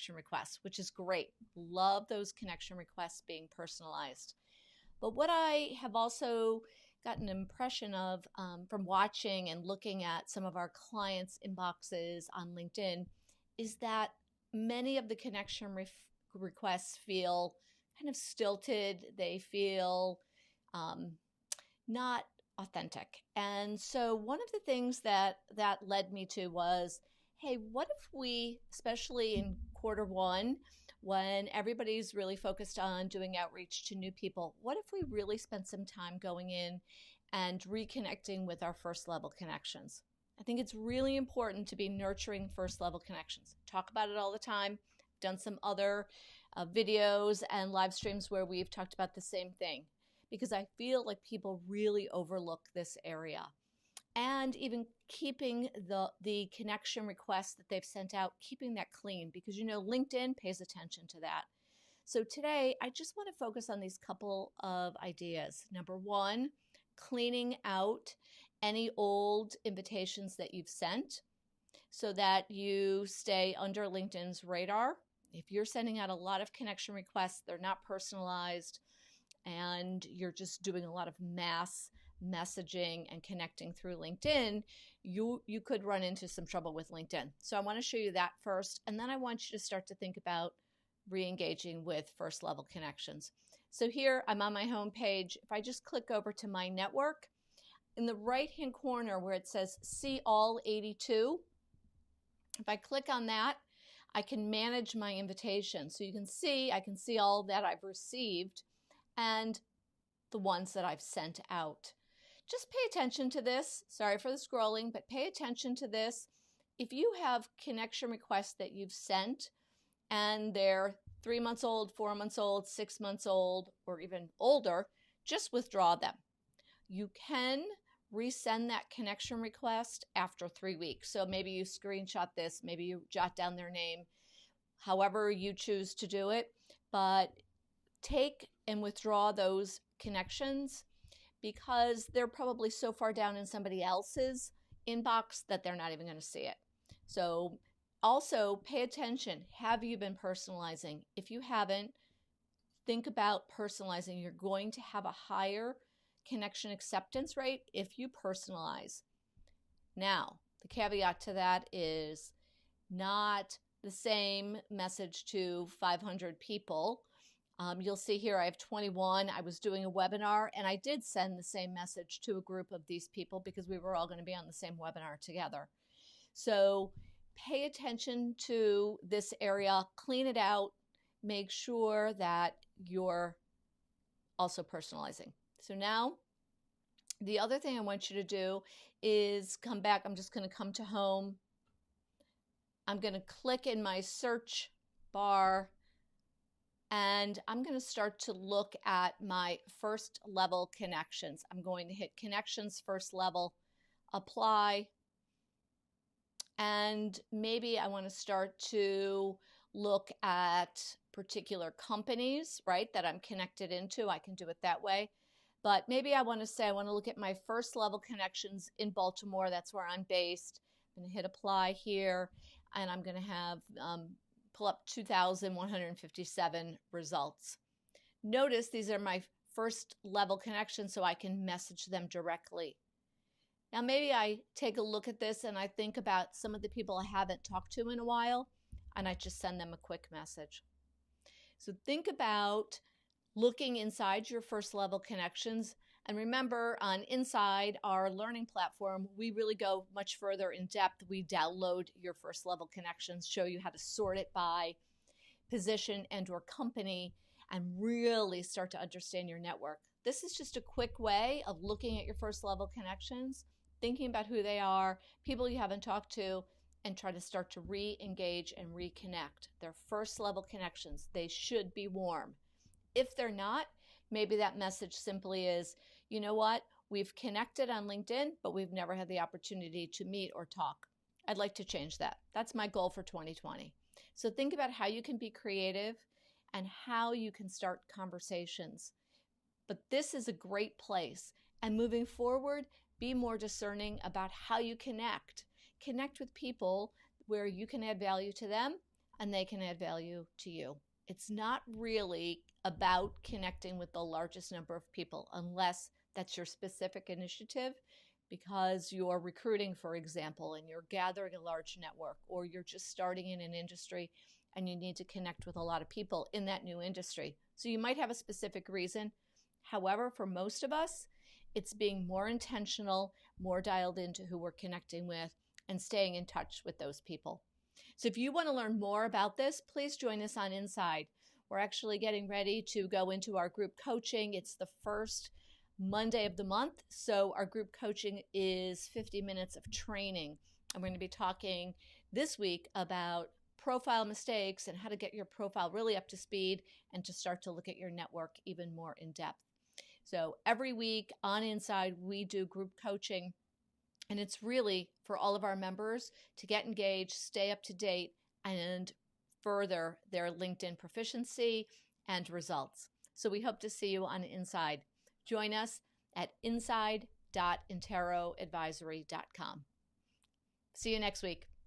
connection requests, which is great. Love those connection requests being personalized. But what I have also gotten an impression of from watching and looking at some of our clients' inboxes on LinkedIn is that many of the connection requests feel kind of stilted. They feel not authentic. And so one of the things that led me to was, hey, what if we, especially in Q1, when everybody's really focused on doing outreach to new people, what if we really spent some time going in and reconnecting with our first level connections? I think it's really important to be nurturing first level connections. Talk about it all the time. Done some other videos and live streams where we've talked about the same thing, because I feel like people really overlook this area. And even keeping the connection requests that they've sent out, keeping that clean, because LinkedIn pays attention to that. So today, I just want to focus on these couple of ideas. Number one, cleaning out any old invitations that you've sent so that you stay under LinkedIn's radar. If you're sending out a lot of connection requests, they're not personalized, and you're just doing a lot of mass messaging and connecting through LinkedIn, you could run into some trouble with LinkedIn. So I want to show you that first, and then I want you to start to think about re-engaging with first level connections. So here I'm on my home page. If I just click over to my network, in the right hand corner where it says see all 82, if I click on that, I can manage my invitation. So you can see, I can see all that I've received and the ones that I've sent out. Just pay attention to this. Sorry for the scrolling, but pay attention to this. If you have connection requests that you've sent and they're 3 months old, 4 months old, 6 months old, or even older, just withdraw them. You can resend that connection request after 3 weeks. So maybe you screenshot this, maybe you jot down their name, however you choose to do it, but take and withdraw those connections because they're probably so far down in somebody else's inbox that they're not even going to see it. So also pay attention. Have you been personalizing? If you haven't, think about personalizing. You're going to have a higher connection acceptance rate if you personalize. Now, the caveat to that is not the same message to 500 people. You'll see here I have 21. I was doing a webinar and I did send the same message to a group of these people because we were all going to be on the same webinar together. So pay attention to this area, clean it out, make sure that you're also personalizing. So now the other thing I want you to do is come back. I'm just going to come to home. I'm going to click in my search bar and I'm going to start to look at my first level connections. I'm going to hit connections first level, apply, and maybe I want to start to look at particular companies, right, that I'm connected into. I can do it that way. But maybe I want to say I want to look at my first level connections in Baltimore. That's where I'm based. I'm going to hit apply here, and I'm going to have pull up 2,157 results. Notice these are my first level connections, so I can message them directly. Now maybe I take a look at this and I think about some of the people I haven't talked to in a while, and I just send them a quick message. So think about looking inside your first level connections. And remember, on inside our learning platform, we really go much further in depth. We download your first level connections, show you how to sort it by position and or company, and really start to understand your network. This is just a quick way of looking at your first level connections, thinking about who they are, people you haven't talked to, and try to start to re-engage and reconnect. They're first level connections. They should be warm. If they're not, maybe that message simply is, you know what, we've connected on LinkedIn, but we've never had the opportunity to meet or talk. I'd like to change that. That's my goal for 2020. So think about how you can be creative and how you can start conversations. But this is a great place. And moving forward, be more discerning about how you connect. Connect with people where you can add value to them and they can add value to you. It's not really about connecting with the largest number of people unless that's your specific initiative, because you're recruiting, for example, and you're gathering a large network, or you're just starting in an industry and you need to connect with a lot of people in that new industry. So you might have a specific reason. However, for most of us, it's being more intentional, more dialed into who we're connecting with, and staying in touch with those people. So if you want to learn more about this, please join us on Inside. We're actually getting ready to go into our group coaching. It's the first Monday of the month. So our group coaching is 50 minutes of training. And we're going to be talking this week about profile mistakes and how to get your profile really up to speed and to start to look at your network even more in depth. So every week on Inside, we do group coaching. And it's really for all of our members to get engaged, stay up to date, and further their LinkedIn proficiency and results. So we hope to see you on Inside. Join us at inside.interoadvisory.com. See you next week.